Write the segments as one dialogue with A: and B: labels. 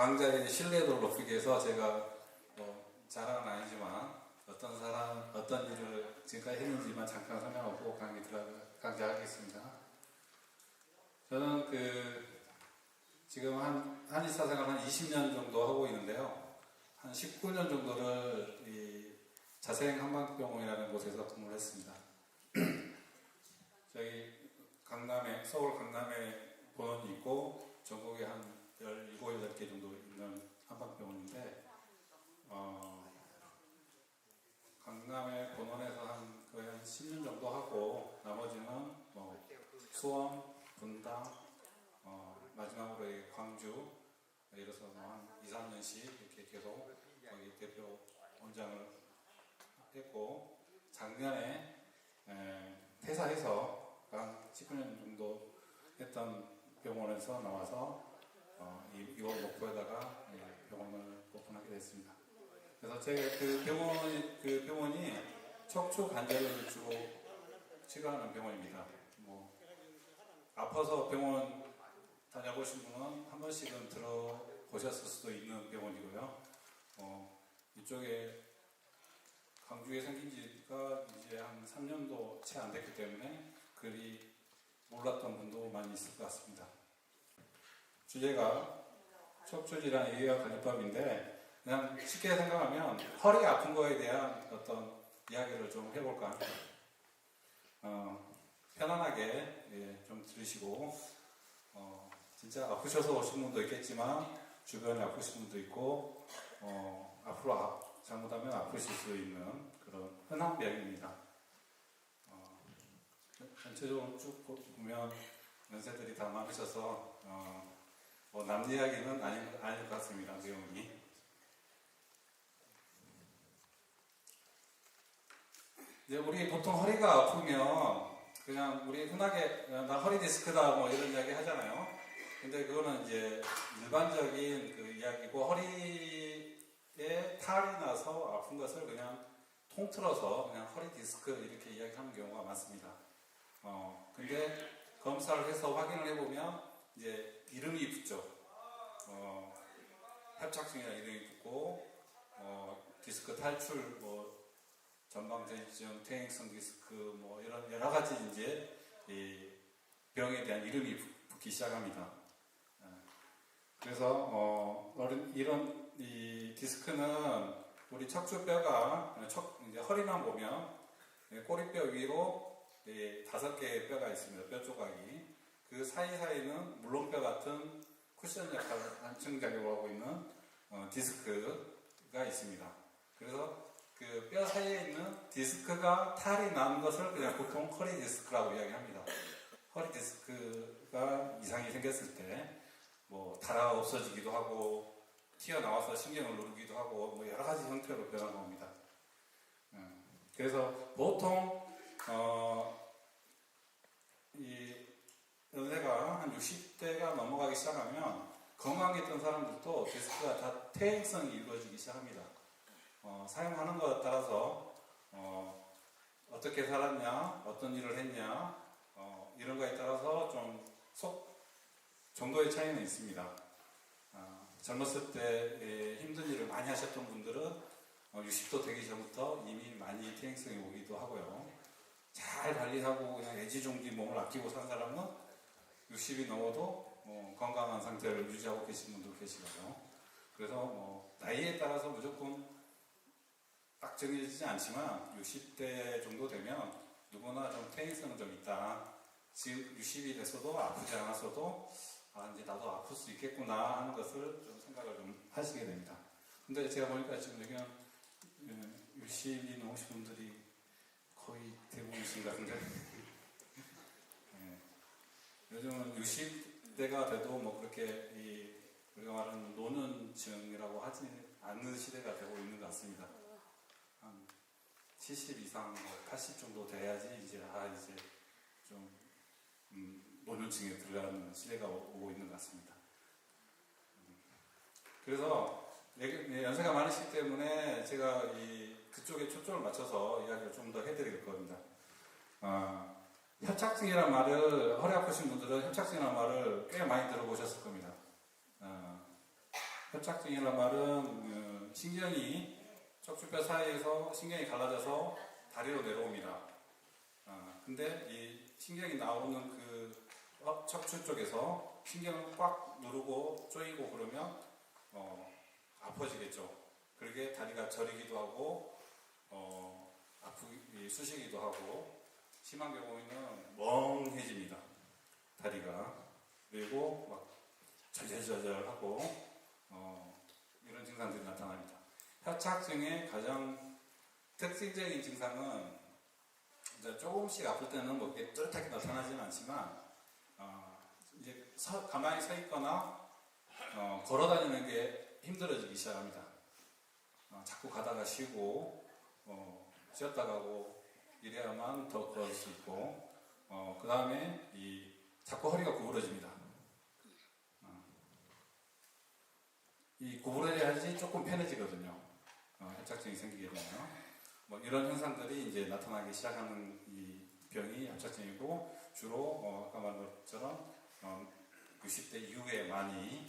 A: 강좌의 신뢰도를 높이기 위해서 제가 자랑은 아니지만 어떤 일을 지금까지 했는지만 잠깐 설명하고 강좌하겠습니다. 저는 지금 한의사 생활 한 20년 정도 하고 있는데요. 한 19년 정도를 이 자생 한방병원이라는 곳에서 근무를 했습니다. 저희 서울 강남에 본원이 있고 전국에 한 17, 18개 정도 있는 한방병원인데 강남의 본원에서 거의 한 10년 정도 하고 나머지는 수원, 분당, 마지막으로 광주 이래서 한 2, 3년씩 이렇게 계속 거기 대표 원장을 했고 작년에 퇴사해서 한 19년 정도 했던 병원에서 나와서 2월 목포에다가 병원을 오픈하게 됐습니다. 그래서 제가 그 병원이 척추 관절을 주로 치료하는 병원입니다. 아파서 병원 다녀보신 분은 한 번씩은 들어보셨을 수도 있는 병원이고요. 이쪽에 광주에 생긴 지가 이제 한 3년도 채 안 됐기 때문에 그리 몰랐던 분도 많이 있을 것 같습니다. 주제가 척추질환 예의와 관리법인데 그냥 쉽게 생각하면 허리 아픈 거에 대한 어떤 이야기를 좀 해볼까 합니다. 편안하게 좀 들으시고 진짜 아프셔서 오신 분도 있겠지만 주변에 아프신 분도 있고 앞으로 잘못하면 아프실 수 있는 그런 흔한 병입니다. 전체적으로 쭉 보면 연세들이 다 많으셔서 남 이야기는 아닐 것 같습니다. 내용이. 이제 우리 보통 허리가 아프면 그냥 우리 흔하게 나 허리 디스크다 뭐 이런 이야기 하잖아요. 근데 그거는 이제 일반적인 그 이야기고 허리에 탈이 나서 아픈 것을 그냥 통틀어서 그냥 허리 디스크 이렇게 이야기하는 경우가 많습니다. 근데 검사를 해서 확인을 해보면 이제 이름이 붙죠. 협착증이라는 이름이 붙고 디스크 탈출 전방전이증, 퇴행성 디스크 이런 여러 가지 이제 이 병에 대한 이름이 붙기 시작합니다. 그래서 이런 이 디스크는 우리 척추뼈가 이제 허리만 보면 꼬리뼈 위로 5개의 뼈가 있습니다. 뼈 조각이 그 사이사이는 물렁뼈 같은 쿠션 역할을 안층작용을 하고 있는 디스크가 있습니다. 그래서 그 뼈 사이에 있는 디스크가 탈이 난 것을 그냥 보통 허리 디스크라고 이야기합니다. 허리 디스크가 이상이 생겼을 때 달아가 없어지기도 하고 튀어나와서 신경을 누르기도 하고 여러 가지 형태로 변한 겁니다. 그래서 보통 이 연세가 한 60대가 넘어가기 시작하면 건강했던 사람들도 디스크가 다 퇴행성이 이루어지기 시작합니다. 사용하는 것에 따라서 어떻게 살았냐, 어떤 일을 했냐 이런 거에 따라서 좀 정도의 차이는 있습니다. 젊었을 때 힘든 일을 많이 하셨던 분들은 60도 되기 전부터 이미 많이 퇴행성이 오기도 하고요. 잘 관리하고 그냥 애지중지 몸을 아끼고 산 사람은 60이 넘어도 건강한 상태를 유지하고 계신 분도 계시고요. 그래서 나이에 따라서 무조건 딱 정해지지 않지만 60대 정도 되면 누구나 좀 퇴행성은 좀 있다. 지금 60이 됐어도 아프지 않았어도 이제 나도 아플 수 있겠구나 하는 것을 좀 생각을 좀 하시게 됩니다. 근데 제가 보니까 지금 여기는 60이 넘으신 분들이 거의 대부분이신 것 같은데 요즘은 60대가 돼도 그렇게 우리가 말하는 노년층이라고 하지 않는 시대가 되고 있는 것 같습니다. 한 70 이상, 80 정도 돼야지 이제 좀 노년층에 들어가는 시대가 오고 있는 것 같습니다. 그래서 연세가 많으시기 때문에 제가 그쪽에 초점을 맞춰서 이야기를 좀 더 해드릴 겁니다. 협착증이라는 말을, 허리 아프신 분들은 협착증이라는 말을 꽤 많이 들어보셨을 겁니다. 협착증이라는 말은 신경이 척추뼈 사이에서 신경이 갈라져서 다리로 내려옵니다. 근데 이 신경이 나오는 그 척추 쪽에서 신경을 꽉 누르고 조이고 그러면 아파지겠죠. 그러게 다리가 저리기도 하고 아프기 쑤시기도 하고 심한 경우에는 멍해집니다. 다리가. 그리고 막 절절절절하고 이런 증상들이 나타납니다. 협착증의 가장 특징적인 증상은 이제 조금씩 아플 때는 뭐 이렇게 뚜렷하게 나타나지는 않지만 이제 가만히 서 있거나 걸어 다니는 게 힘들어지기 시작합니다. 자꾸 가다가 쉬고 쉬었다 가고 이래야만 더 걸을 수 있고 그 다음에 자꾸 허리가 구부러집니다. 이 구부러져야지 조금 편해지거든요. 협착증이 생기게 되면 이런 현상들이 이제 나타나기 시작하는 이 병이 협착증이고 주로 아까 말한 것처럼 60대 이후에 많이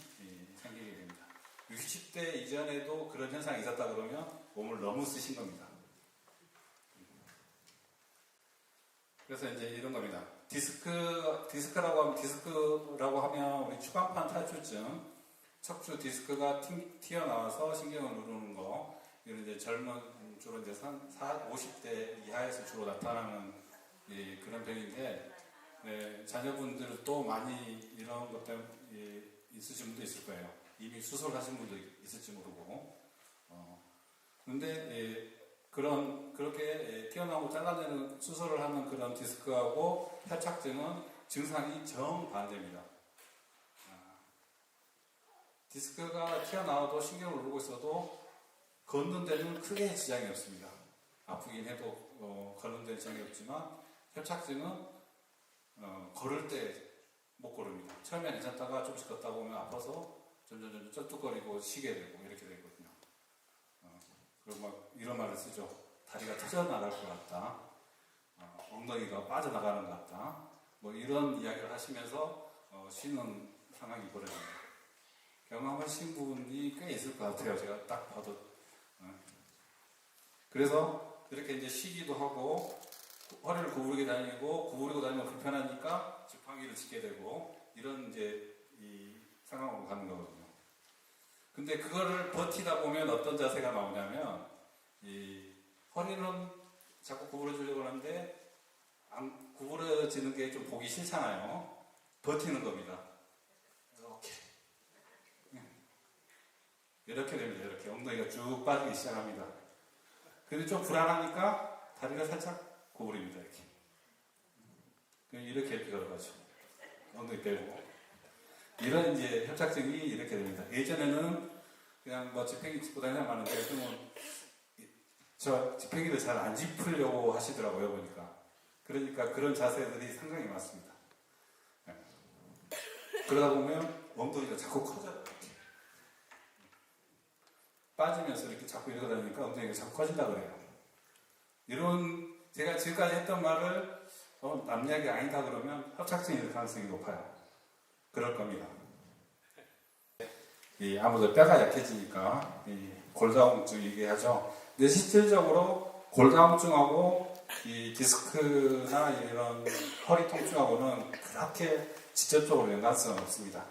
A: 생기게 됩니다. 60대 이전에도 그런 현상이 있었다 그러면 몸을 너무 쓰신 겁니다. 그래서 이제 이런 겁니다. 디스크라고 하면 우리 추간판 탈출증, 척추 디스크가 튀어나와서 신경을 누르는 거, 이런 이제 주로 이제 50대 이하에서 주로 나타나는 그런 병인데, 자녀분들도 많이 이런 것 때문에 있으신 분도 있을 거예요. 이미 수술하신 분도 있을지 모르고. 근데 그렇게 튀어나오고 잘라내는 수술을 하는 그런 디스크하고 협착증은 증상이 정반대입니다. 디스크가 튀어나와도 신경을 누르고 있어도 걷는 데는 크게 지장이 없습니다. 아프긴 해도 걷는 데는 지장이 없지만 협착증은 걸을 때 못 걸습니다. 처음에 괜찮다가 조금씩 걷다 보면 아파서 점점 쩔뚝거리고 쉬게 되고 이렇게 되거든요. 그리고 막 이런 말을 쓰죠. 다리가 터져나갈 것 같다. 엉덩이가 빠져나가는 것 같다. 이런 이야기를 하시면서 쉬는 상황이 벌어집니다. 경험하신 분이 꽤 있을 것 같아요. 제가 딱 봐도. 그래서 이렇게 이제 쉬기도 하고 허리를 구부리고 다니면 불편하니까 지팡이를 짚게 되고 이런 이제 이 상황으로 가는 거거든요. 근데 그거를 버티다 보면 어떤 자세가 나오냐면 이 허리는 자꾸 구부러지려고 하는데 안 구부러지는 게 좀 보기 싫잖아요. 버티는 겁니다. 이렇게 됩니다. 이렇게 엉덩이가 쭉 빠지기 시작합니다. 근데 좀 불안하니까 다리가 살짝 구부립니다. 이렇게 걸어가죠. 엉덩이 빼고. 이런 이제 협착증이 이렇게 됩니다. 예전에는 그냥 지팡이 짚고 다니는 사람 많은데 요즘은 저 지팡이를 잘 안 짚으려고 하시더라고요, 보니까. 그러니까 그런 자세들이 상당히 많습니다. 그러다 보면 엉덩이가 자꾸 커져요. 이렇게. 빠지면서 이렇게 자꾸 이러고 다니니까 엉덩이가 자꾸 커진다 그래요. 이런 제가 지금까지 했던 말을 남 이야기 아니다 그러면 협착증일 가능성이 높아요. 그럴 겁니다. 아무래도 뼈가 약해지니까 골다공증 얘기하죠. 근데 실질적으로 골다공증하고 이 디스크나 이런 허리 통증하고는 그렇게 직접적으로 연관성은 없습니다.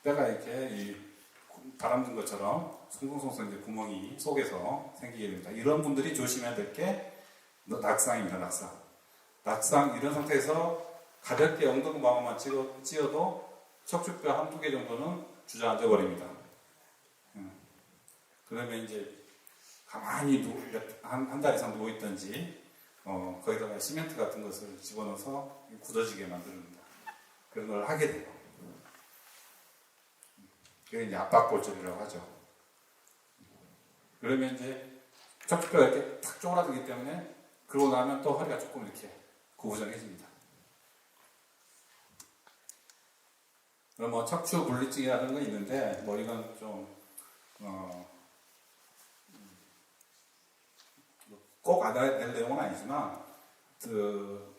A: 뼈가 이렇게 바람 든 것처럼 송송송송 이제 구멍이 속에서 생기게 됩니다. 이런 분들이 조심해야 될 게 낙상입니다. 낙상 이런 상태에서 가볍게 엉덩방울만 찧어도 척추뼈 한두 개 정도는 주저앉아 버립니다. 그러면 이제 가만히 한 달 이상 누워있든지 거기다가 시멘트 같은 것을 집어넣어서 굳어지게 만듭니다. 그런 걸 하게 돼요. 그게 이제 압박골절이라고 하죠. 그러면 이제 척추뼈가 이렇게 탁 쪼그라들기 때문에 그러고 나면 또 허리가 조금 이렇게 구부정해집니다. 그럼 척추 분리증이라는 건 있는데 이건 좀 꼭 알아야 될 내용은 아니지만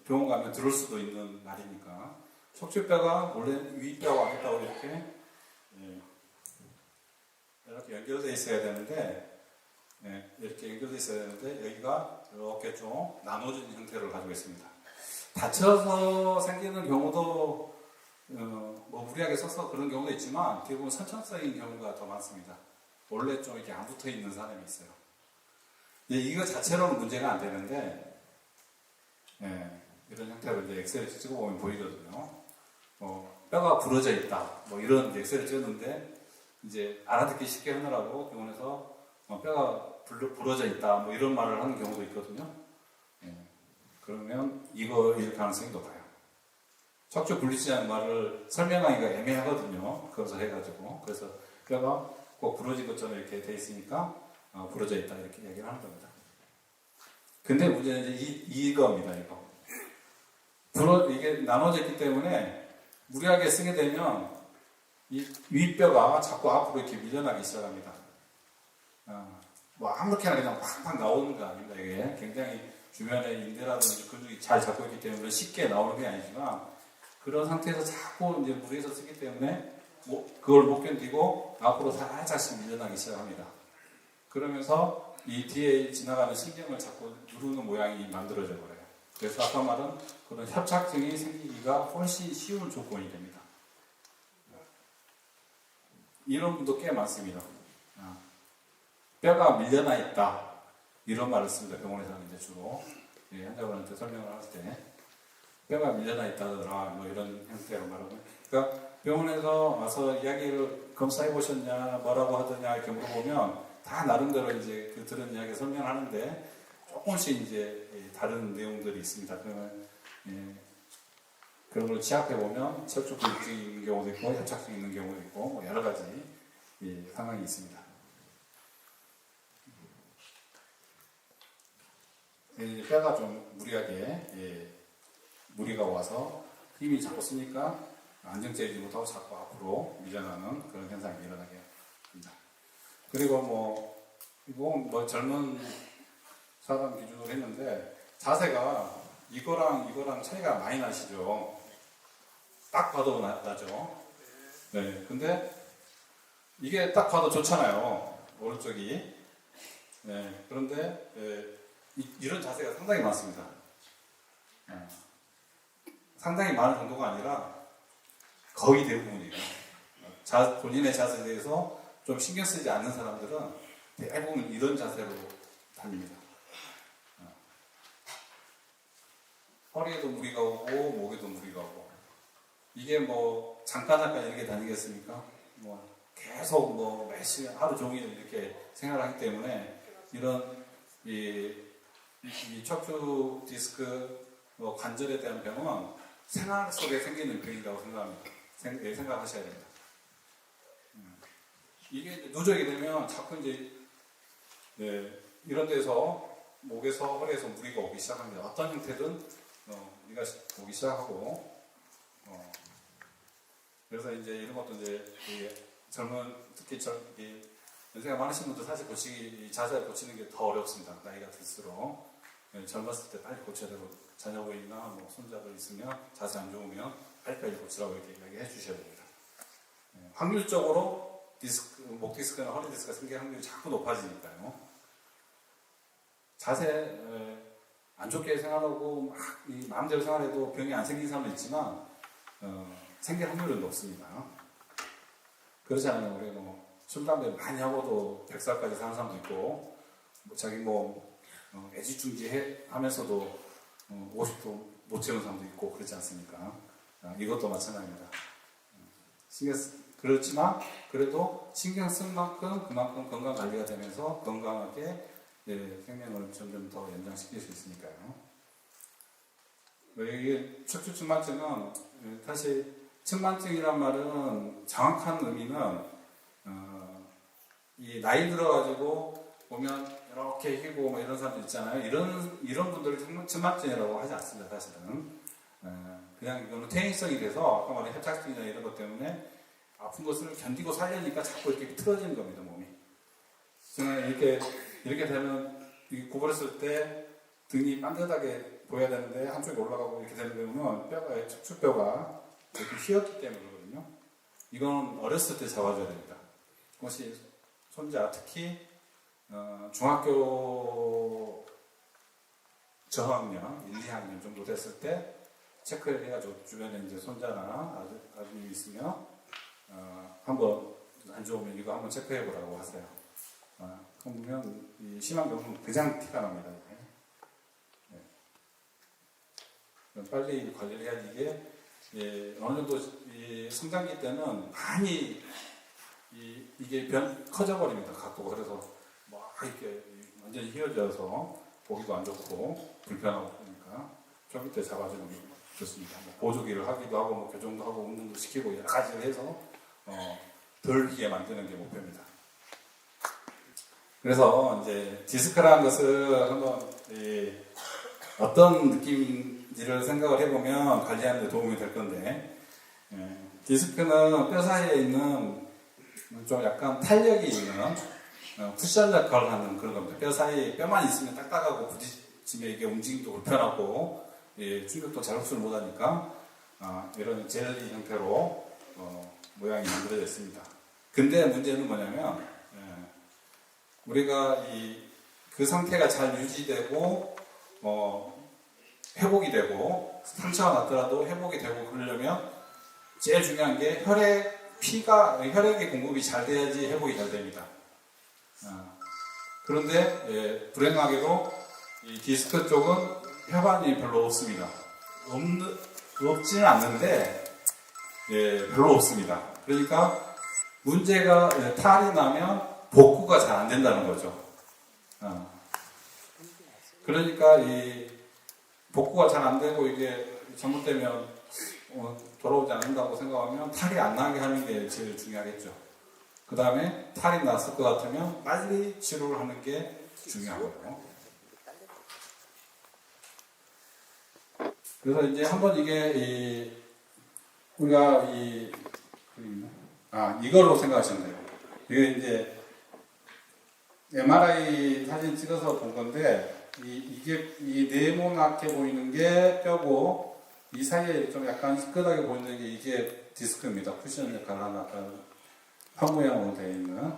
A: 병원 가면 들을 수도 있는 말이니까 척추뼈가 원래 윗뼈와 아랫뼈가 이렇게 이렇게 연결되어 있어야 되는데, 이렇게 연결되어 있어야 되는데 여기가 이렇게 좀 나눠진 형태를 가지고 있습니다. 다쳐서 생기는 경우도 뭐 무리하게 써서 그런 경우도 있지만 대부분 선천성인 경우가 더 많습니다. 원래 좀 이렇게 안 붙어 있는 사람이 있어요. 이거 자체로는 문제가 안 되는데, 이런 형태로 이제 엑셀을 찍어보면 보이거든요. 뼈가 부러져 있다. 뭐 이런 엑셀을 찍었는데, 이제 알아듣기 쉽게 하느라고 병원에서 뼈가 부러져 있다. 뭐 이런 말을 하는 경우도 있거든요. 그러면 이거일 가능성이 높아요. 척추 분리치라는 말을 설명하기가 애매하거든요. 그래서 해가지고. 그래서 뼈가 꼭 부러진 것처럼 이렇게 돼 있으니까 부러져 있다. 이렇게 얘기를 하는 겁니다. 근데 문제는 이겁니다. 이게 나눠져 있기 때문에 무리하게 쓰게 되면 이 윗뼈가 자꾸 앞으로 이렇게 밀려나기 시작합니다. 뭐 아무렇게나 그냥 팍팍 나오는 거 아닙니다. 이게 굉장히 주변에 인대라든지 근육이 잘 잡고 있기 때문에 쉽게 나오는 게 아니지만 그런 상태에서 자꾸 이제 무리해서 쓰기 때문에 그걸 못 견디고 앞으로 살짝씩 밀려나기 시작합니다. 그러면서 이 뒤에 지나가는 신경을 자꾸 누르는 모양이 만들어져 버려요. 그래서 아까 말한 그런 협착증이 생기기가 훨씬 쉬운 조건이 됩니다. 이런 분도 꽤 많습니다. 뼈가 밀려나 있다. 이런 말을 씁니다. 병원에서는 이제 주로 환자분한테 설명을 할 때 뼈가 밀려나 있다더라. 뭐 이런 형태로 말하고. 그러니까 병원에서 와서 이야기를 검사해 보셨냐, 뭐라고 하더냐 이렇게 물어보면 다 나름대로 이제 그 들은 이야기 설명하는데 조금씩 이제 다른 내용들이 있습니다. 그러면 그런 걸 취합해 보면 척추 불균형이 있는 경우도 있고 협착증이 있는 경우도 있고 뭐 여러 가지 상황이 있습니다. 뼈가 좀 무리하게 무리가 와서 힘이 자꾸 쓰니까 안정적이지 못하고 자꾸 앞으로 밀려나는 그런 현상이 일어나게 합니다. 그리고 이거 젊은 사람 기준으로 했는데 자세가 이거랑 차이가 많이 나시죠. 딱 봐도 나죠. 네, 근데 이게 딱 봐도 좋잖아요. 오른쪽이. 네, 그런데 이런 자세가 상당히 많습니다. 상당히 많은 정도가 아니라 거의 대부분이에요. 본인의 자세에 대해서 좀 신경 쓰지 않는 사람들은 대부분 이런 자세로 다닙니다. 허리에도 무리가 오고 목에도 무리가 오고 이게 뭐 잠깐 이렇게 다니겠습니까? 계속 몇 시간 하루 종일 이렇게 생활하기 때문에 이런 이 척추 디스크 관절에 대한 병은 생활 속에 생기는 병이라고 생각하셔야 됩니다. 이게 누적이 되면 자꾸 이제 이런 데서 목에서 허리에서 무리가 오기 시작합니다. 어떤 형태든 무리가 오기 시작하고 그래서 이제 이런 것도 이제 특히 연세가 많으신 분들 사실 자세를 고치는 게 더 어렵습니다. 나이가 들수록 젊었을 때 빨리 고쳐야 되고 자녀분이나 손자들 있으면 자세 안 좋으면 빨리빨리 고치라고 이렇게 이야기해 주셔야 됩니다. 확률적으로 목 디스크나 허리 디스크가 생길 확률이 자꾸 높아지니까요. 자세 안 좋게 생활하고 마음대로 생활해도 병이 안 생긴 사람도 있지만 생길 확률은 높습니다. 그렇지 않으면 우리 술, 담배 많이 하고도 100살까지 사는 사람도 있고 자기 애지중지 하면서도 50도 못 채우는 사람도 있고 그렇지 않습니까? 이것도 마찬가지입니다. 그렇지만 그래도 신경 쓴 만큼 그만큼 건강 관리가 되면서 건강하게 생명을 점점 더 연장시킬 수 있으니까요. 이게 척추 측만증은 사실 측만증이란 말은 정확한 의미는 이 나이 들어가지고 보면 이렇게 희고 이런 사람들 있잖아요. 이런 분들을 측만증이라고 하지 않습니다. 사실은 그냥 이거는 퇴행성이 돼서 아까 말한 협착증이나 이런 것 때문에 아픈 것을 견디고 살려니까 자꾸 이렇게 틀어지는 겁니다. 몸이. 저는 이렇게 되면 구부렸을 때 등이 반듯하게 보여야 되는데 한쪽이 올라가고 이렇게 되는 경우는 척추뼈가 이렇게 휘었기 때문에 그러거든요. 이건 어렸을 때 잡아줘야 됩니다. 그것이 손자 특히 중학교 저학년 1, 2학년 정도 됐을 때 체크를 해가지고 주변에 이제 손자나 아드님이 있으면 한번 안 좋으면 이거 한번 체크해 보라고 하세요. 그럼 보면 이 심한 경우는 그냥 티가 납니다. 네. 빨리 관리를 해야지 이게 어느 정도 이 성장기 때는 많이 이게 커져버립니다. 각도가. 그래서 막 이렇게 완전히 휘어져서 보기도 안 좋고 불편하고 그러니까 좀 이때 잡아주는 게 좋습니다. 보조기를 하기도 하고 교정도 하고 운동도 시키고 여러 가지를 해서 덜 휘게 만드는 게 목표입니다. 그래서 이제 디스크라는 것을 한번 어떤 느낌인지를 생각을 해보면 관리하는 데 도움이 될 건데, 디스크는 뼈 사이에 있는 좀 약간 탄력이 있는 쿠션 역할을 하는 그런 겁니다. 뼈 사이에 뼈만 있으면 딱딱하고 부딪히면 이게 움직임도 불편하고 충격도 잘 흡수를 못하니까 이런 젤리 형태로 모양이 만들어져 있습니다. 근데 문제는 뭐냐면 우리가 그 상태가 잘 유지되고 회복이 되고 상처가 났더라도 회복이 되고 그러려면 제일 중요한 게 혈액의 공급이 잘 돼야지 회복이 잘 됩니다. 그런데 불행하게도 이 디스크 쪽은 혈관이 별로 없습니다. 없지는 않는데 별로 없습니다. 그러니까 문제가 탈이 나면 복구가 잘 안 된다는 거죠. 그러니까 이 복구가 잘 안 되고 이게 잘못되면 돌아오지 않는다고 생각하면 탈이 안 나게 하는 게 제일 중요하겠죠. 그 다음에 탈이 났을 것 같으면 빨리 치료를 하는 게 중요하고요. 그래서 이제 한번 이게 우리가 이걸로 생각하시면 돼요. 이게 이제 MRI 사진 찍어서 본 건데 이게 네모나게 보이는 게 뼈고 이 사이에 좀 약간 희끗하게 보이는 게 이게 디스크입니다. 쿠션 역할을 하는 판 모양으로 되어 있는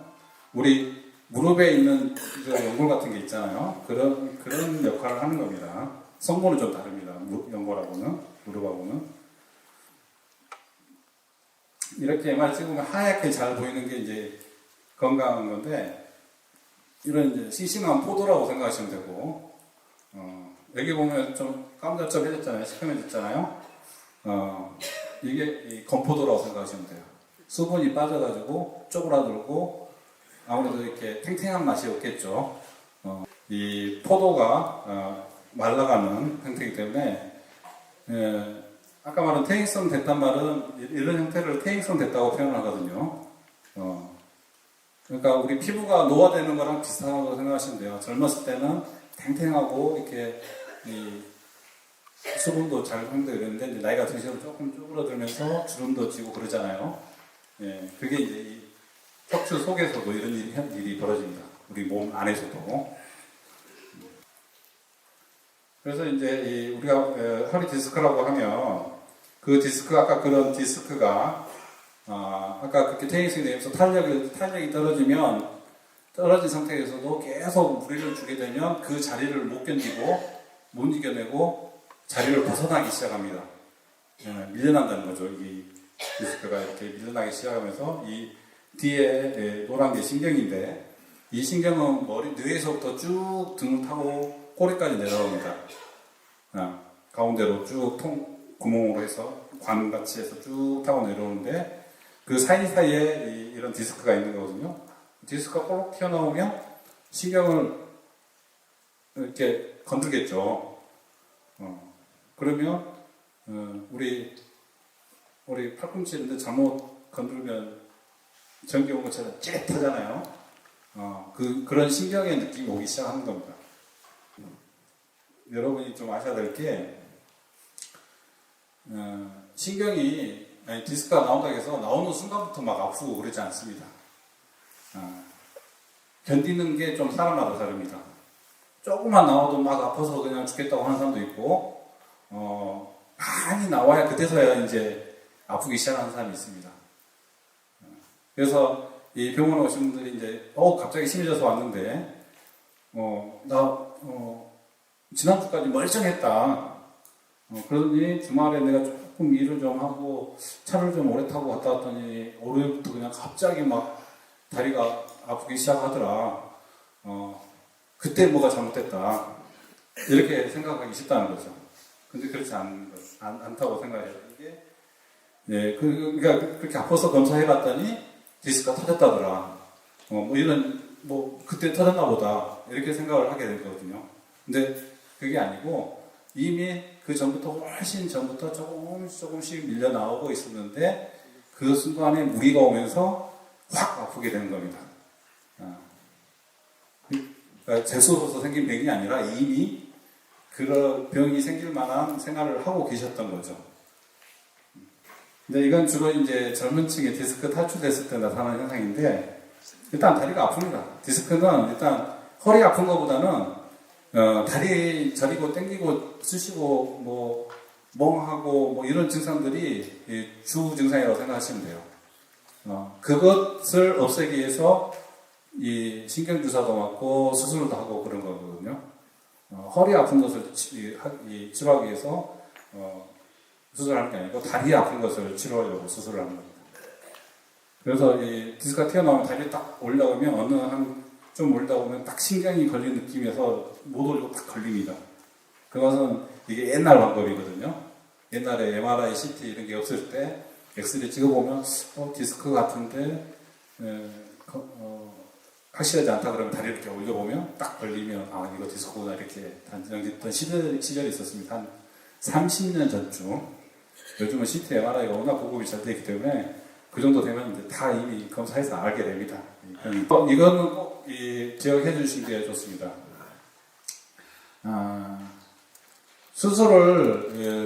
A: 우리 무릎에 있는 연골 같은 게 있잖아요. 그런 역할을 하는 겁니다. 성분은 좀 다릅니다. 연골하고는 무릎하고는 이렇게 MRI 찍으면 하얗게 잘 보이는 게 이제 건강한 건데 이런 이제 싱싱한 포도라고 생각하시면 되고 여기 보면 좀 까무잡잡해졌잖아요. 시커매졌잖아요. 이게 이 건포도라고 생각하시면 돼요. 수분이 빠져가지고 쪼그라들고 아무래도 이렇게 탱탱한 맛이 없겠죠. 이 포도가 말라가는 형태이기 때문에 아까 말한 퇴행성 됐단 말은 이런 형태를 퇴행성 됐다고 표현하거든요. 그러니까 우리 피부가 노화되는 거랑 비슷하다고 생각하시면 돼요. 젊었을 때는 탱탱하고 이렇게 수분도 잘 형성되고 이랬는데 이제 나이가 드시면 조금 쪼그라들면서 주름도 지고 그러잖아요. 그게 이제 이 척추 속에서도 이런 일이 벌어집니다. 우리 몸 안에서도. 그래서 이제 우리가 허리 디스크라고 하면 그 디스크 아까 그런 디스크가 아까 그렇게 퇴행성이 되면서 탄력이 떨어진 상태에서도 계속 무리를 주게 되면 그 자리를 못 견디고 못 이겨내고 자리를 벗어나기 시작합니다. 밀려난다는 거죠. 이 디스크가 이렇게 밀려나기 시작하면서 이 뒤에 노란 게 신경인데 이 신경은 뇌에서부터 쭉 등을 타고 꼬리까지 내려옵니다. 가운데로 쭉 구멍으로 해서 관같이 해서 쭉 타고 내려오는데 그 사이사이에 이런 디스크가 있는 거거든요. 디스크가 꼴록 튀어나오면 신경을 이렇게 건들겠죠. 그러면 우리 팔꿈치 이런데 잘못 건들면 전기 온 것처럼 찌릿하잖아요. 그런 신경의 느낌이 오기 시작하는 겁니다. 여러분이 좀 아셔야 될 게 신경이 디스크가 나온다고 해서 나오는 순간부터 막 아프고 그러지 않습니다. 견디는 게 좀 사람마다 다릅니다. 조금만 나와도 막 아파서 그냥 죽겠다고 하는 사람도 있고 많이 나와야 그때서야 이제 아프기 시작하는 사람이 있습니다. 그래서 이 병원에 오신 분들이 이제 갑자기 심해져서 왔는데 지난주까지 멀쩡했다. 그러더니 주말에 내가 조금 일을 좀 하고 차를 좀 오래 타고 갔다 왔더니 월요일부터 그냥 갑자기 막 다리가 아프기 시작하더라. 그때 뭐가 잘못됐다. 이렇게 생각하기 쉽다는 거죠. 근데 그렇지 않다고 생각해요. 이게, 그러니까 그렇게 아파서 검사해봤더니 디스크가 터졌다더라. 그때 터졌나 보다. 이렇게 생각을 하게 되거든요. 근데 그게 아니고 이미 그 전부터 훨씬 전부터 조금씩 밀려 나오고 있었는데 그 순간에 무리가 오면서 확 아프게 되는 겁니다. 그러니까 재수로서 생긴 병이 아니라 이미 그런 병이 생길 만한 생활을 하고 계셨던 거죠. 근데 이건 주로 이제 젊은 층에 디스크 탈출됐을 때 나타나는 현상인데 일단 다리가 아픕니다. 디스크는 일단 허리 아픈 것보다는 다리 저리고 땡기고 쑤시고 멍하고 이런 증상들이 주 증상이라고 생각하시면 돼요. 그것을 없애기 위해서 이 신경주사도 맞고 수술도 하고 그런 거거든요. 허리 아픈 것을 치료하기 위해서 수술하는 게 아니고 다리 아픈 것을 치료하려고 수술을 하는 겁니다. 그래서 이 디스크가 튀어나오면 다리 딱 올라오면 좀 올다 보면 딱 신경이 걸린 느낌에서 못 올리고 딱 걸립니다. 그것은 이게 옛날 방법이거든요. 옛날에 MRI, CT 이런 게 없을 때 엑스레이 찍어보면 디스크 같은데 확실하지 않다 그러면 다리를 이렇게 올려보면 딱 걸리면 이거 디스크구나 이렇게 단정짓던 시절이 있었습니다. 한 30년 전쯤. 요즘은 CT, MRI가 워낙 보급이 잘 되기 때문에 그 정도 되면 이제 다 이미 검사해서 알게 됩니다. 이거는 꼭 기억해 주신 게 좋습니다.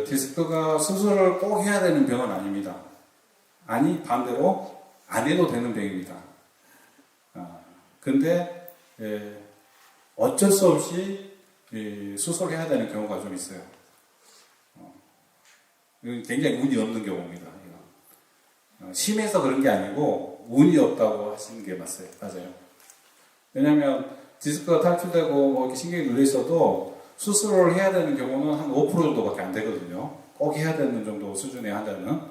A: 디스크가 수술을 꼭 해야 되는 병은 아닙니다. 아니, 반대로 안 해도 되는 병입니다. 근데 어쩔 수 없이 수술해야 되는 경우가 좀 있어요. 굉장히 운이 없는 경우입니다. 심해서 그런 게 아니고 운이 없다고 하시는 게 맞아요. 왜냐하면 디스크가 탈출되고 이렇게 신경이 눌려 있어도 수술을 해야 되는 경우는 한 5% 정도밖에 안 되거든요. 꼭 해야 되는 정도 수준의 환자는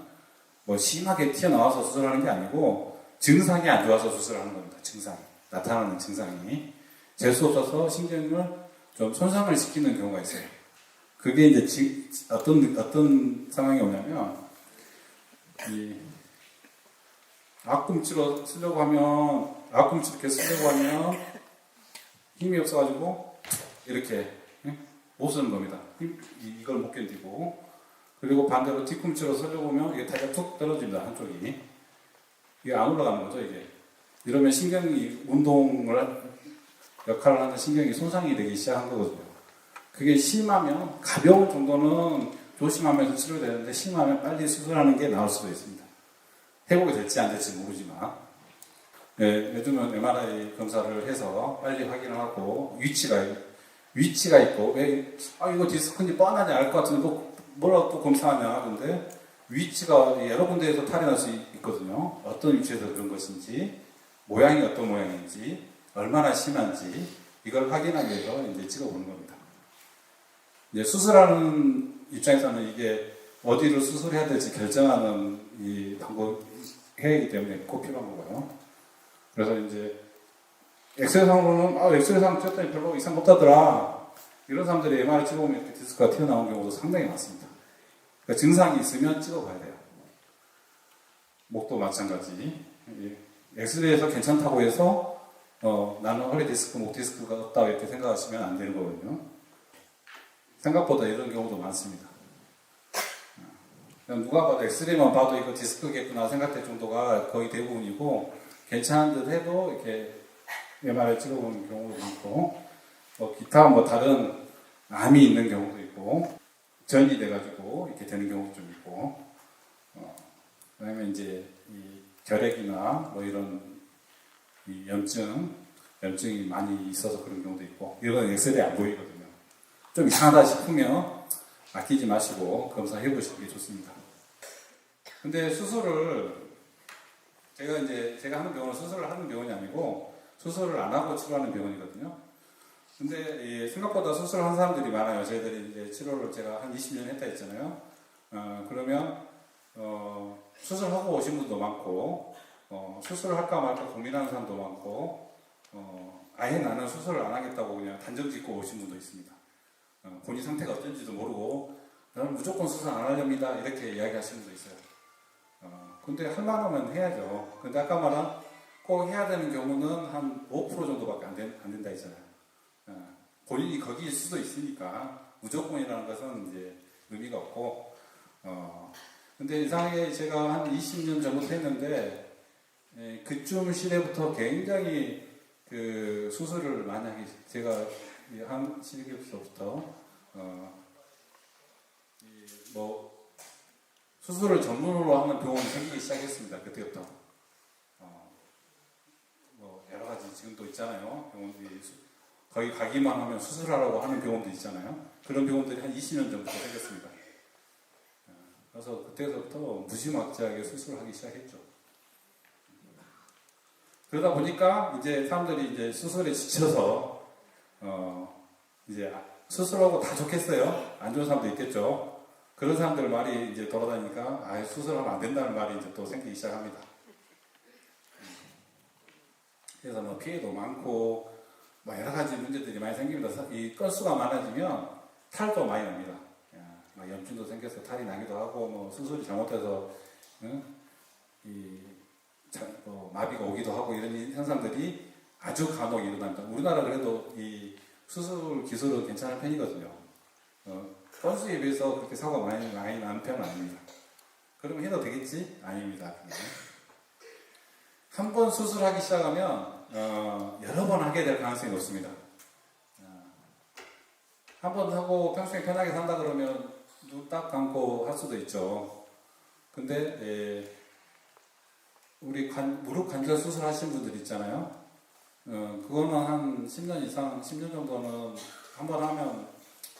A: 심하게 튀어나와서 수술하는 게 아니고 증상이 안 좋아서 수술하는 겁니다. 나타나는 증상이 재수 없어서 신경을 좀 손상을 시키는 경우가 있어요. 그게 이제 어떤 상황이 오냐면 앞꿈치로 쓰려고 하면 이렇게 쓰려고 하면 힘이 없어가지고 이렇게 못 쓰는 겁니다. 이걸 못 견디고 그리고 반대로 뒤꿈치로 쓰려고 하면 이게 다리가 툭 떨어집니다. 한쪽이 이게 안 올라가는 거죠. 이게 이러면 신경이 역할을 하는 신경이 손상이 되기 시작한 거거든요. 그게 심하면 가벼운 정도는 조심하면서 치료되는데 심하면 빨리 수술하는 게 나을 수도 있습니다. 회복이 될지 안 될지 모르지만 요즘은 MRI 검사를 해서 빨리 확인을 하고 위치가 있고 이거 디스크인지 뻔하지 알 것 같은데 뭐라고 또 검사하냐. 근데 위치가 여러 군데에서 탈이 날 수 있거든요. 어떤 위치에서 그런 것인지 모양이 어떤 모양인지 얼마나 심한지 이걸 확인하기 위해서 이제 찍어보는 겁니다. 이제 수술하는 입장에서는 이게 어디를 수술해야 될지 결정하는 이 해이기 때문에 꼭 필요한 거고요. 그래서 이제 엑스레이상으로는 엑스레이상 찍었더니 별로 이상 없다더라. 이런 사람들이 MRI 찍어보면 이렇게 디스크가 튀어나온 경우도 상당히 많습니다. 그러니까 증상이 있으면 찍어봐야 돼요. 목도 마찬가지. 엑스레이에서 괜찮다고 해서 나는 허리 디스크, 목 디스크가 없다 이렇게 생각하시면 안 되는 거거든요. 생각보다 이런 경우도 많습니다. 누가 봐도 엑스레이만 봐도 이거 디스크겠구나 생각될 정도가 거의 대부분이고 괜찮은 듯 해도 이렇게 MRI 찍어보는 경우도 많고 기타 다른 암이 있는 경우도 있고 전이 돼가지고 이렇게 되는 경우도 좀 있고 그다음에 이제 이 결핵이나 이런 이 염증이 많이 있어서 그런 경우도 있고 이건 엑스레이 안 보이거든요. 좀 이상하다 싶으면 아끼지 마시고 검사해 보시는 게 좋습니다. 근데 수술을 제가 하는 병원은 수술을 하는 병원이 아니고 수술을 안 하고 치료하는 병원이거든요. 근데 생각보다 수술을 한 사람들이 많아요. 저희들이 이제 치료를 제가 한 20년 했다 했잖아요. 그러면 수술하고 오신 분도 많고 수술을 할까 말까 고민하는 사람도 많고 아예 나는 수술을 안 하겠다고 그냥 단정 짓고 오신 분도 있습니다. 본인 상태가 어떤지도 모르고 나는 무조건 수술 안 하렵니다 이렇게 이야기하시는 분도 있어요. 근데 할 만하면 해야죠. 근데 아까 말한 꼭 해야 되는 경우는 한 5% 정도밖에 안 된다 했잖아요. 본인이 거기일 수도 있으니까 무조건이라는 것은 이제 의미가 없고 근데 이상하게 제가 한 20년 전부터 했는데 그쯤 시대부터 굉장히 그 수술을 많이 하기 제가 한 시기부터 뭐 수술을 전문으로 하는 병원이 생기기 시작했습니다. 그때부터 뭐 여러 가지 지금도 있잖아요. 병원들이 거기 가기만 하면 수술하라고 하는 병원도 있잖아요. 그런 병원들이 한 20년 전부터 생겼습니다. 그래서 그때부터 무지막지하게 수술을 하기 시작했죠. 그러다 보니까 이제 사람들이 이제 수술에 지쳐서 이제 수술하고 다 좋겠어요. 안 좋은 사람도 있겠죠. 그런 사람들 말이 이제 돌아다니니까 수술하면 안 된다는 말이 이제 또 생기기 시작합니다. 그래서 뭐 피해도 많고 뭐 여러 가지 문제들이 많이 생깁니다. 이 건수가 많아지면 탈도 많이 납니다. 막 염증도 생겨서 탈이 나기도 하고 뭐 수술이 잘못해서 마비가 오기도 하고 이런 현상들이 아주 간혹 일어납니다. 우리나라 그래도 이 수술 기술은 괜찮은 편이거든요. 건수에 비해서 그렇게 사고가 많이 나는 편은 아닙니다. 그러면 해도 되겠지? 아닙니다. 한 번 수술하기 시작하면 여러 번 하게 될 가능성이 높습니다. 한 번 하고 평소에 편하게 산다 그러면 눈 딱 감고 할 수도 있죠. 근데 우리 무릎 관절 수술 하신 분들 있잖아요. 그거는 한 10년 이상, 10년 정도는 한 번 하면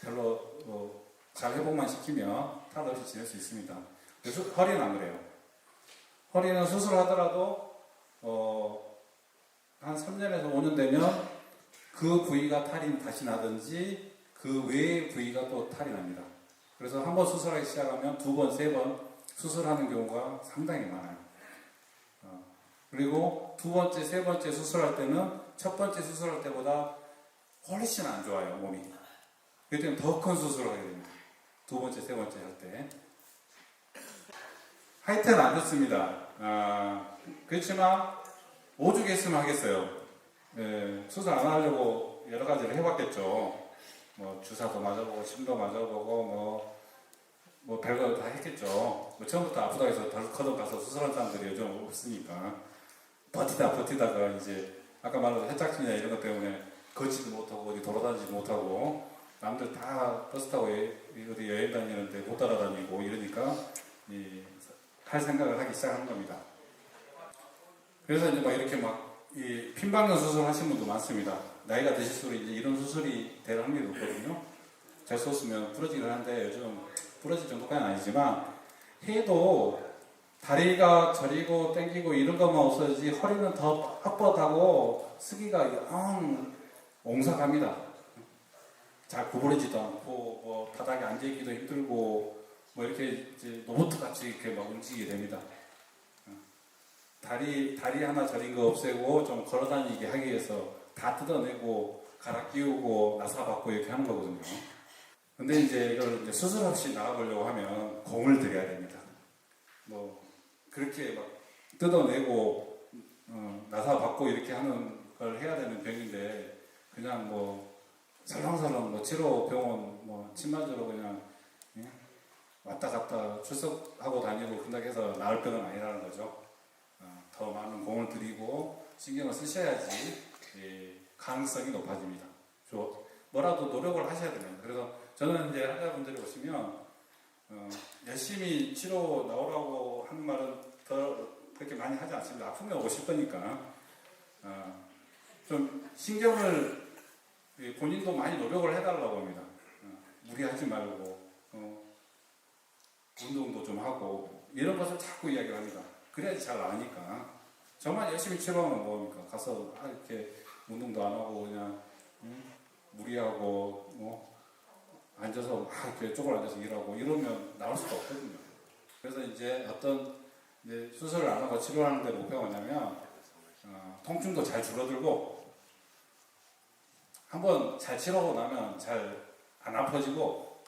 A: 별로 잘 회복만 시키면 탈 없이 지낼 수 있습니다. 그래서 허리는 안 그래요. 허리는 수술하더라도 한 3년에서 5년 되면 그 부위가 탈이 다시 나든지 그 외의 부위가 또 탈이 납니다. 그래서 한 번 수술하기 시작하면 2번, 3번 수술하는 경우가 상당히 많아요. 그리고 2번째, 3번째 수술할 때는 첫 번째 수술할 때보다 훨씬 안 좋아요, 몸이. 그때는 더 큰 수술을 하게 됩니다. 2번째, 3번째 할 때. 하여튼 안 좋습니다. 그렇지만 오죽했으면 하겠어요. 수술 안 하려고 여러 가지를 해봤겠죠. 뭐 주사도 맞아보고 침도 맞아보고 뭐 별거 다 했겠죠. 뭐 처음부터 아프다고 해서 덜커덕 가서 수술한 사람들이 요즘 없으니까 버티다가 이제 아까 말한 해착증이나 이런 것 때문에 걷지도 못하고 어디 돌아다니지 못하고 남들 다 버스 타고 어디 여행 다니는데 못 따라다니고 이러니까 할 생각을 하기 시작한 겁니다. 그래서 이제 막 이렇게 이 핀방경 수술 하신 분도 많습니다. 나이가 드실수록 이제 이런 수술이 될 확률이 높거든요. 잘 썼으면 부러지긴 하는데 요즘 부러질 정도까지는 아니지만 해도 다리가 저리고 땡기고 이런 것만 없어지지 허리는 더 뻣뻣하고 쓰기가 옹삭합니다. 잘 구부러지도 않고 바닥에 앉아있기도 힘들고 이렇게 이제 로봇 같이 이렇게 막 움직이게 됩니다. 다리 하나 저린 거 없애고 좀 걸어다니게 하기 위해서 다 뜯어내고 갈아 끼우고 나사받고 이렇게 하는 거거든요. 근데 이제 이걸 이제 수술 없이 나가보려고 하면 공을 들여야 됩니다. 그렇게 막 뜯어내고 나사받고 이렇게 하는 걸 해야 되는 병인데 그냥 설렁설렁 치료 병원 침 맞으러 그냥 왔다 갔다 출석하고 다니고 그렇게 해서 나을 병은 아니라는 거죠. 더 많은 공을 들이고 신경을 쓰셔야지 가능성이 높아집니다. 뭐라도 노력을 하셔야 됩니다. 그래서 저는 이제 환자분들이 오시면 열심히 치료 나오라고 하는 말은 그렇게 많이 하지 않습니다. 아프면 오실 거니까 좀 신경을 본인도 많이 노력을 해달라고 합니다. 무리하지 말고 운동도 좀 하고 이런 것을 자꾸 이야기를 합니다. 그래야지 잘 나으니까. 정말 열심히 치료하면 뭐합니까? 가서 이렇게 운동도 안 하고 그냥 무리하고 뭐 앉아서 막 이렇게 쪼글 앉아서 일하고 이러면 나올 수가 없거든요. 그래서 이제 어떤 이제 수술을 안 하고 치료하는데 목표가 뭐냐면 통증도 잘 줄어들고 한번 잘 치료하고 나면 잘 안 아파지고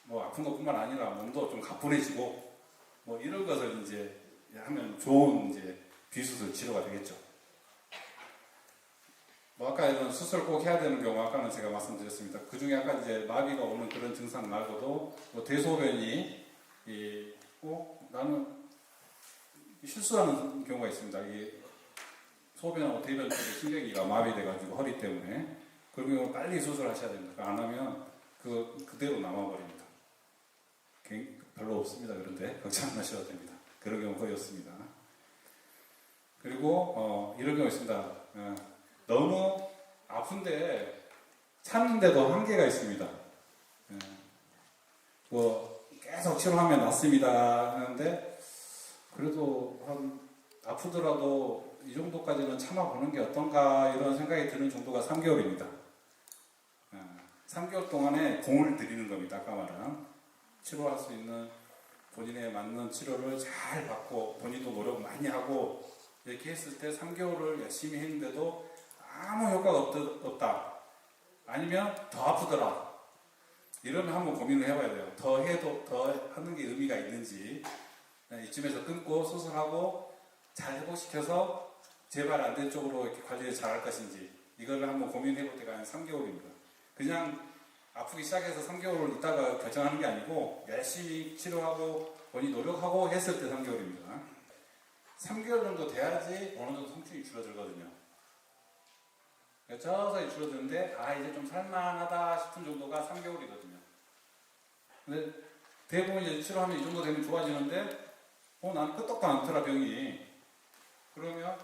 A: 뭐 아픈 것뿐만 아니라 몸도 좀 가뿐해지고 뭐 이런 것을 이제 하면 좋은 이제 비수술 치료가 되겠죠. 뭐 아까 이런 수술 꼭 해야 되는 경우 아까는 제가 말씀드렸습니다. 그 중에 아까 이제 마비가 오는 그런 증상 말고도 뭐 대소변이 나는 실수하는 경우가 있습니다. 이 소변하고 대변 쪽에 신경기가 마비돼가지고 허리 때문에 그러면 빨리 수술하셔야 됩니다. 안 하면 그대로 남아버립니다. 별로 없습니다. 그런데 걱정 안 하셔도 됩니다. 그런 경우 거의 없습니다. 그리고 이런 경우 있습니다. 너무 아픈데 참는데도 한계가 있습니다. 뭐 계속 치료하면 낫습니다 하는데 그래도 아프더라도 이 정도까지는 참아보는 게 어떤가 이런 생각이 드는 정도가 3개월입니다. 3개월 동안에 공을 들이는 겁니다. 아까 말한 치료할 수 있는 본인에 맞는 치료를 잘 받고 본인도 노력 많이 하고 이렇게 했을 때 3개월을 열심히 했는데도 아무 효과가 없다. 아니면 더 아프더라. 이러면 한번 고민을 해봐야 돼요. 더 하는 게 의미가 있는지 이쯤에서 끊고 수술하고 잘 회복시켜서 재발 안 된 쪽으로 이렇게 관리를 잘 할 것인지 이걸 한번 고민해볼 때가 한 3개월입니다. 그냥 아프기 시작해서 3개월을 있다가 결정하는 게 아니고 열심히 치료하고 본인이 노력하고 했을 때 3개월입니다. 3개월 정도 돼야지 어느 정도 통증이 줄어들거든요. 서서히 줄어드는데 이제 좀 살만하다 싶은 정도가 3개월이거든요. 근데 대부분 이제 치료하면 이 정도 되면 좋아지는데 나는 끄떡도 않더라 병이. 그러면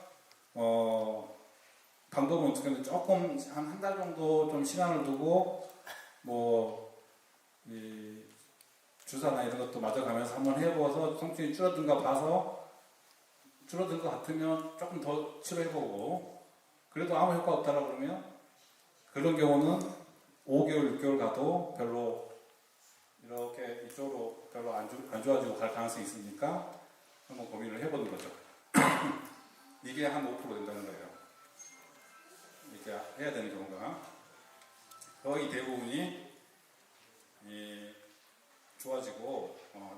A: 방법은 어떻게 하면 조금 한 달 정도 좀 시간을 두고 이 주사나 이런 것도 맞아가면서 한번 해보아서 통증이 줄어든가 봐서 줄어든 것 같으면 조금 더 치료해보고 그래도 아무 효과 없다라 그러면 그런 경우는 5개월, 6개월 가도 별로 이렇게 이쪽으로 별로 안 좋아지고 갈 가능성이 있으니까 한번 고민을 해보는 거죠. 이게 한 5% 된다는 거예요. 이렇게 해야 되는 경우가 거의 대부분이 좋아지고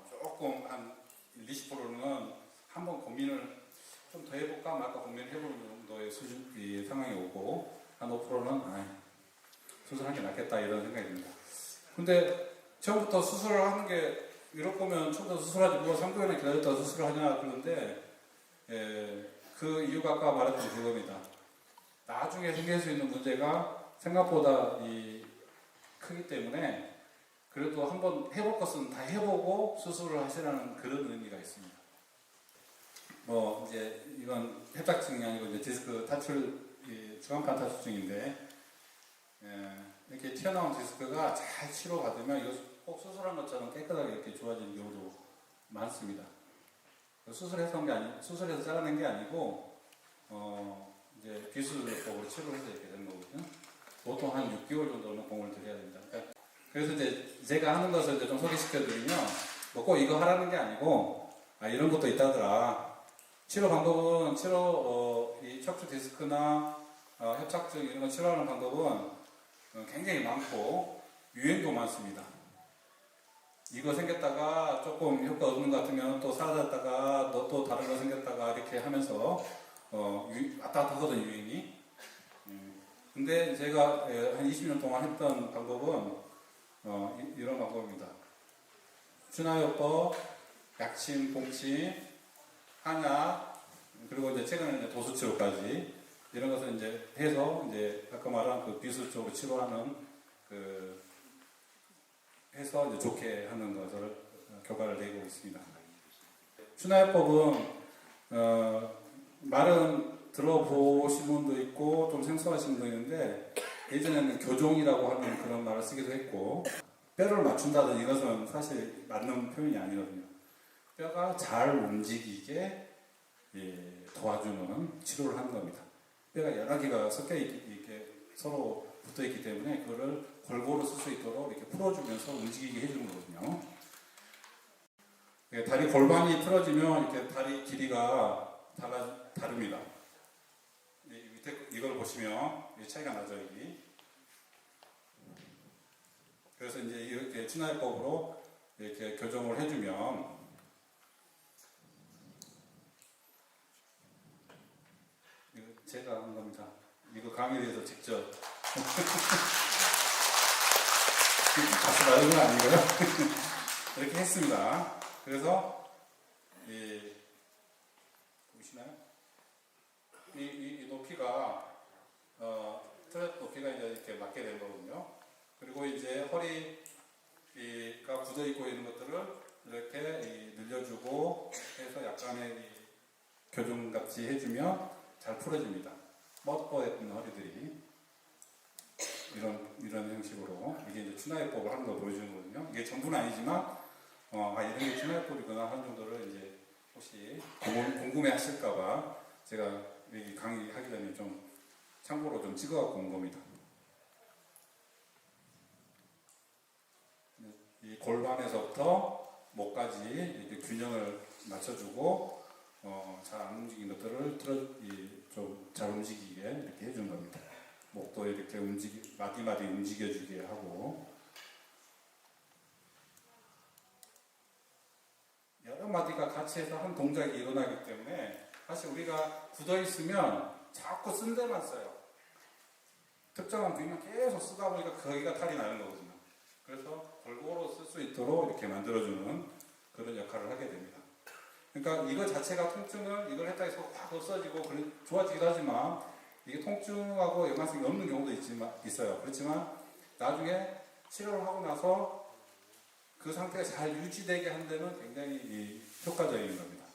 A: 조금 한 20%는 한번 고민을 좀 더 해볼까 말까 고민을 해보는 정도의 상황이 오고 한 5%는 수술하는 게 낫겠다 이런 생각이 듭니다. 근데 처음부터 수술을 하는 게 이럴 거면 처음부터 수술하지 뭐 3개월이나 기다렸다가 수술을 하냐 그러는데 그 이유가 아까 말했던 그겁니다. 나중에 생길 수 있는 문제가 생각보다 크기 때문에 그래도 한번 해볼 것은 다 해보고 수술을 하시라는 그런 의미가 있습니다. 이제 이건 협착증이 아니고 이제 디스크 탈출, 중앙판 탈출증인데 이렇게 튀어나온 디스크가 잘 치료받으면 이거 꼭 수술한 것처럼 깨끗하게 이렇게 좋아지는 경우도 많습니다. 수술해서 잘라낸 게 아니고 이제 비수술법으로 치료해서 이렇게 되는 거거든요. 보통 한 6개월 정도는 공을 들여야 됩니다. 그래서 이제 제가 하는 것을 이제 좀 소개시켜드리면 꼭 이거 하라는 게 아니고 이런 것도 있다더라. 치료 방법은 이 척추 디스크나 협착증 이런 거 치료하는 방법은 굉장히 많고 유행도 많습니다. 이거 생겼다가 조금 효과 없는 것 같으면 또 사라졌다가 또 다른 거 생겼다가 이렇게 하면서 왔다 갔다 하거든요 유행이. 근데 제가 한 20년 동안 했던 방법은 이런 방법입니다. 준하요법, 약침, 봉침, 한약, 그리고 이제 최근에 도수치료까지 이런 것을 이제 해서 이제 아까 말한 그 비수 쪽으로 치료하는 해서 이제 좋게 하는 것을 결과를 내고 있습니다. 준하요법은 말은 들어보신 분도 있고 좀 생소하신 분도 있는데 예전에는 교종이라고 하는 그런 말을 쓰기도 했고 뼈를 맞춘다든 이것은 사실 맞는 표현이 아니거든요. 뼈가 잘 움직이게 도와주는 치료를 하는 겁니다. 뼈가 여러 개가 섞여 이렇게 서로 붙어 있기 때문에 그거를 골고루 쓸 수 있도록 이렇게 풀어주면서 움직이게 해주는 거거든요. 다리 골반이 틀어지면 이렇게 다리 길이가 다릅니다. 밑에 이걸 보시면 차이가 나죠, 여기. 그래서 이제 이렇게 친화해법으로 이렇게 교정을 해주면 이거 제가 한 겁니다. 이거 강의에서 직접 가서 나온 건 아니고요. 이렇게 했습니다. 그래서 보시나요? 이 높이가 트랩 높이가 이제 이렇게 맞게 된 거거든요. 그리고 이제 허리가 굳어 있고 있는 것들을 이렇게 늘려주고 해서 약간의 교정 같이 해주면 잘 풀어집니다. 뻣뻣했던 허리들이 이런 형식으로 이게 이제 친화해법을 하는 거 보여주는 거거든요. 이게 전부는 아니지만 이런 게 친화해법이구나 하는 정도를 이제 혹시 궁금해 하실까봐 제가 이 강의하기 전에 좀 참고로 좀 찍어갖고 온 겁니다. 이 골반에서부터 목까지 이렇게 균형을 맞춰주고 잘 안 움직이는 것들을 좀 잘 움직이게 이렇게 해주는 겁니다. 목도 이렇게 마디마디 움직여주게 하고 여러 마디가 같이 해서 한 동작이 일어나기 때문에 사실 우리가 굳어 있으면 자꾸 쓴 데만 써요. 특정한 부위만 계속 쓰다 보니까 거기가 탈이 나는 거거든요. 그래서 골고루 쓸 수 있도록 이렇게 만들어주는 그런 역할을 하게 됩니다. 그러니까 이거 자체가 통증을 이걸 했다 해서 확 없어지고 좋아지기도 하지만 이게 통증하고 연관성이 없는 경우도 있어요. 그렇지만 나중에 치료를 하고 나서 그 상태가 잘 유지되게 하는 데는 굉장히 효과적인 겁니다.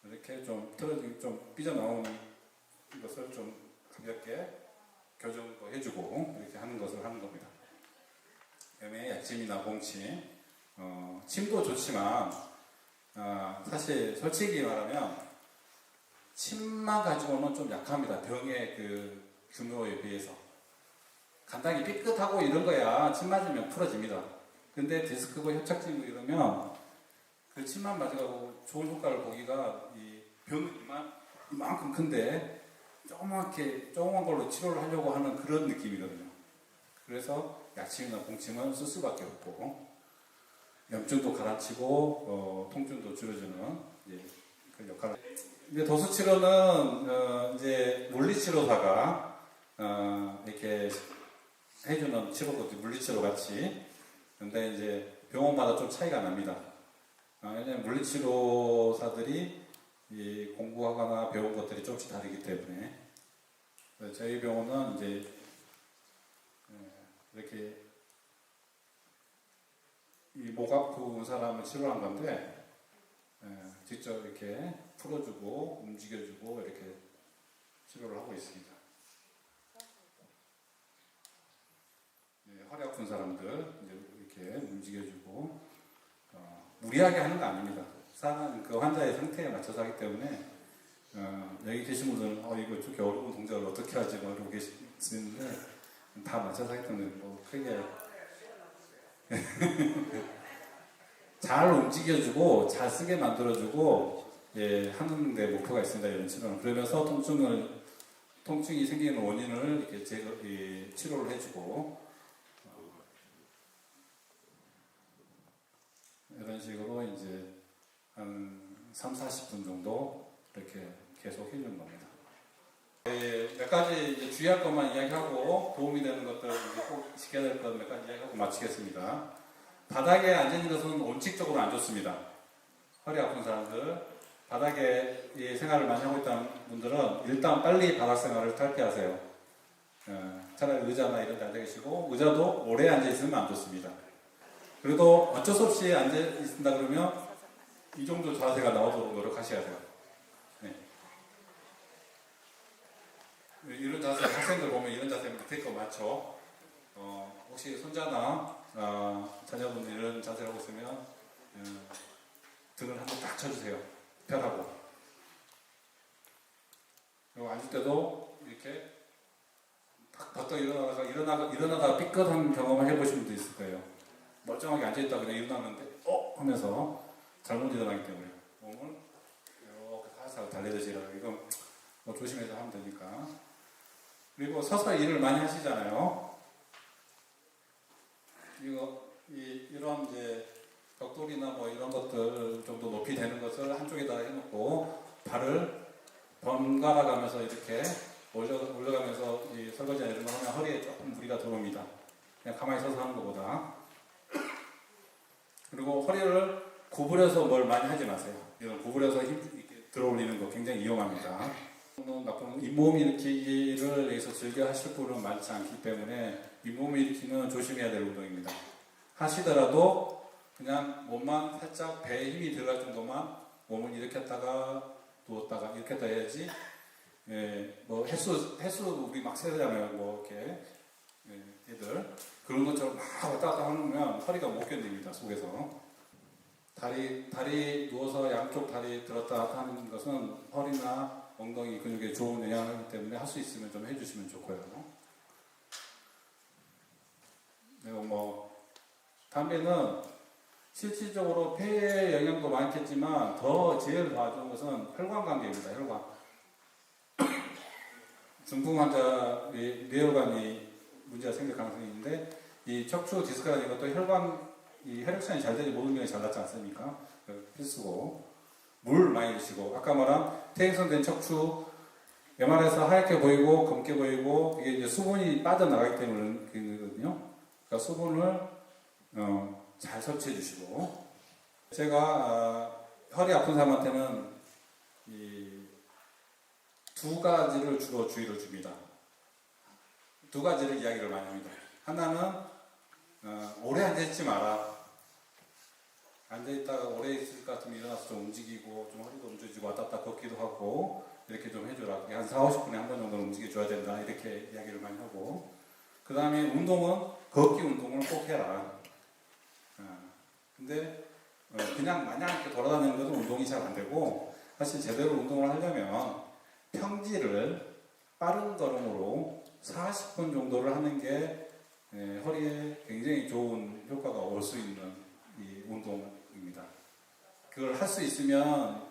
A: 이렇게 좀 틀어지고 좀 삐져나온 것을 좀 가볍게 교정도 해주고 이렇게 하는 것을 하는 겁니다. 그다음에 약침이나 봉침, 침도 좋지만 사실 솔직히 말하면 침만 가지고는 좀 약합니다. 병의 그 규모에 비해서. 간단히 삐끗하고 이런 거야 침 맞으면 풀어집니다. 근데 디스크고 협착증이고 이러면 그 침만 맞아가고 좋은 효과를 보기가 이 병은 이만큼 큰데 조그만 걸로 치료를 하려고 하는 그런 느낌이거든요. 그래서 약침이나 봉침은 쓸 수밖에 없고 염증도 가라앉히고 통증도 줄여주는 그 역할을. 이제 도수 치료는 이제 물리치료사가 이렇게 해주는 치료도 물리치료 같이. 근데 이제 병원마다 좀 차이가 납니다. 왜냐면 물리치료사들이 공부하거나 배운 것들이 조금씩 다르기 때문에 저희 병원은 이제 이렇게 이 목 아픈 사람을 치료한 건데 직접 이렇게 풀어주고 움직여주고 이렇게 치료를 하고 있습니다. 허리 아픈 사람들 이렇게 움직여주고 무리하게 하는 거 아닙니다. 그 환자의 상태에 맞춰서 하기 때문에 여기 계신 분들은 이거 저렇게 어려운 동작을 어떻게 하지 이러고 계시는데 다 맞춰서 하기 때문에 뭐 크게 잘 움직여주고 잘 쓰게 만들어주고 하는 데 목표가 있습니다. 이런 치료는. 그러면서 통증이 생기는 원인을 이렇게 치료를 해주고 이런 식으로 이제 한 3-40분 정도 이렇게 계속 해주는 겁니다. 몇 가지 이제 주의할 것만 이야기하고 도움이 되는 것들 꼭 지켜야 될 것 몇 가지 이야기하고 마치겠습니다. 바닥에 앉아있는 것은 원칙적으로 안 좋습니다. 허리 아픈 사람들, 바닥에 생활을 많이 하고 있다는 분들은 일단 빨리 바닥 생활을 탈피하세요. 차라리 의자나 이런 데 앉아 계시고, 의자도 오래 앉아 있으면 안 좋습니다. 그래도 어쩔 수 없이 앉아 있는다 그러면 이 정도 자세가 나오도록 노력하셔야 돼요. 이런 자세, 학생들 보면 이런 자세 밑에 거 많죠. 혹시 손자나 자녀분들 이런 자세를 하고 있으면 등을 한번 딱 쳐주세요. 펴라고. 그리고 앉을 때도 이렇게 딱 버떡 일어나다가 삐끗한 경험을 해보신 분도 있을 거예요. 멀쩡하게 앉아있다가 그냥 일어나는데 하면서 잘못 일어나기 때문에 몸을 이렇게 살살 달래듯이 일어나고, 이건 뭐 조심해서 하면 되니까. 그리고 서서 일을 많이 하시잖아요. 이런 이제 벽돌이나 뭐 이런 것들 정도 높이 되는 것을 한쪽에다 해놓고 발을 번갈아 가면서 이렇게 올려가면서 이 설거지나 이런 거 하면 허리에 조금 무리가 들어옵니다. 그냥 가만히 서서 하는 것보다. 그리고 허리를 구부려서 뭘 많이 하지 마세요. 이런 구부려서 힘 이렇게 들어올리는 거 굉장히 위험합니다. 나쁜 잇몸 일으키기를 여기서 즐겨 하실 분은 많지 않기 때문에 잇몸 일으키는 조심해야 될 운동입니다. 하시더라도 그냥 몸만 살짝 배에 힘이 들어갈 정도만 몸을 일으켰다가 누웠다가 이렇게 했다 해야지. 뭐 횟수 우리 막 세잖아요. 뭐 이렇게 애들 그런 것처럼 막 왔다 갔다 하면 허리가 못 견딥니다. 속에서. 다리 누워서 양쪽 다리 들었다 놨다 하는 것은 허리나 엉덩이 근육에 좋은 영향을 하기 때문에 할 수 있으면 좀 해주시면 좋고요. 그리고 뭐 담배는 실질적으로 폐에 영향도 많겠지만 제일 좋은 것은 혈관 관계입니다. 혈관. 중풍 환자의 뇌혈관이 문제가 생길 가능성이 있는데, 이 척추 디스크라는 이것도 이 혈액순환이 잘 되지 모든 병이 잘 낫지 않습니까? 필수고, 물 많이 드시고, 아까 말한 퇴행성된 척추, MR에서 하얗게 보이고 검게 보이고, 이게 이제 수분이 빠져나가기 때문이거든요. 그러니까 수분을 잘 섭취해 주시고, 제가 허리 아픈 사람한테는 이 두 가지를 주로 주의를 줍니다. 두 가지를 이야기를 많이 합니다. 하나는 오래 앉아있지 마라. 앉아있다가 오래 있을 것 같으면 일어나서 좀 움직이고, 좀 허리도 움직이고 왔다 갔다 걷기도 하고 이렇게 좀 해줘라. 한 4-50분에 한 번 정도는 움직여줘야 된다. 이렇게 이야기를 많이 하고, 그 다음에 운동은 걷기 운동을 꼭 해라. 근데 그냥 마냥 이렇게 돌아다니는 것은 운동이 잘 안 되고, 사실 제대로 운동을 하려면 평지를 빠른 걸음으로 40분 정도를 하는 게 허리에 굉장히 좋은 효과가 올 수 있는 이 운동입니다. 그걸 할 수 있으면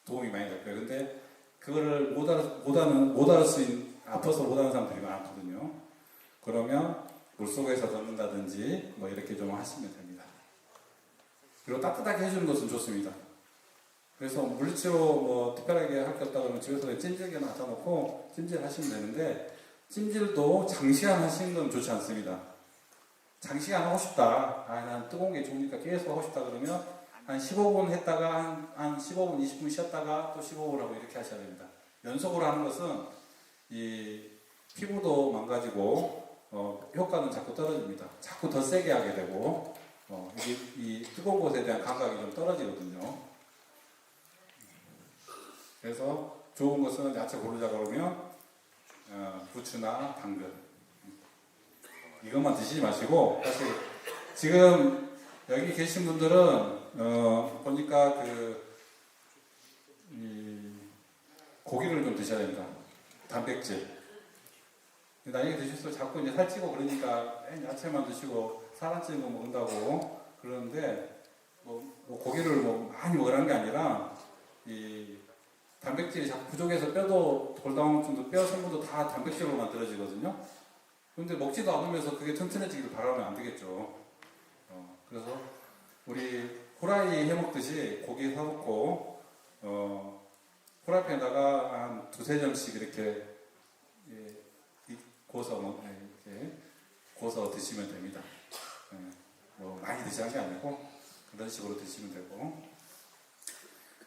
A: 도움이 많이 될 거예요. 근데 그거를 못 알을 수 있는, 아파서 못 하는 사람들이 많거든요. 그러면 물속에서 걷는다든지 뭐 이렇게 좀 하시면 됩니다. 그리고 따뜻하게 해주는 것은 좋습니다. 그래서 물리치료 뭐 특별하게 할 게 없다 그러면 집에서 찜질기나 갖다 놓고 찜질 하시면 되는데, 찜질도 장시간 하시는 건 좋지 않습니다. 장시간 하고 싶다, 난 뜨거운 게 좋으니까 계속 하고 싶다 그러면 한 15분 했다가 한 15분, 20분 쉬었다가 또 15분 하고 이렇게 하셔야 됩니다. 연속으로 하는 것은 이 피부도 망가지고 효과는 자꾸 떨어집니다. 자꾸 더 세게 하게 되고 이 뜨거운 곳에 대한 감각이 좀 떨어지거든요. 그래서 좋은 것은 야채 고르자 그러면 부추나 당근 이것만 드시지 마시고, 사실 지금 여기 계신 분들은 보니까 고기를 좀 드셔야 됩니다. 단백질. 나중에 드실수록 자꾸 이제 살찌고 그러니까 야채만 드시고 살 안 찌는 거 먹는다고 그러는데, 뭐 고기를 뭐 많이 먹으라는 게 아니라 이 단백질이 자꾸 부족해서 뼈도 골다공증도 뼈 성분도 다 단백질로 만들어지거든요. 그런데 먹지도 않으면서 그게 튼튼해지기를 바라면 안 되겠죠. 그래서 우리 후라이 해 먹듯이 고기 사놓고 후라이팬에다가 한 2-3점씩 이렇게 고서 드시면 됩니다. 뭐 많이 드시는 게 아니고 그런 식으로 드시면 되고,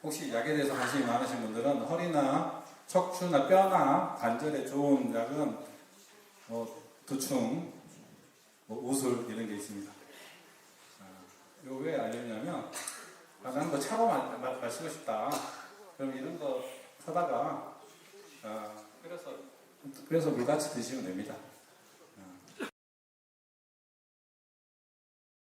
A: 혹시 약에 대해서 관심이 많으신 분들은 허리나 척추나 뼈나 관절에 좋은 약은 두충, 우술 이런 게 있습니다. 이거 왜 알려주냐면, 나는 뭐 차로 마시고 싶다. 그럼 이런 거 사다가 끓여서 물같이 드시면 됩니다.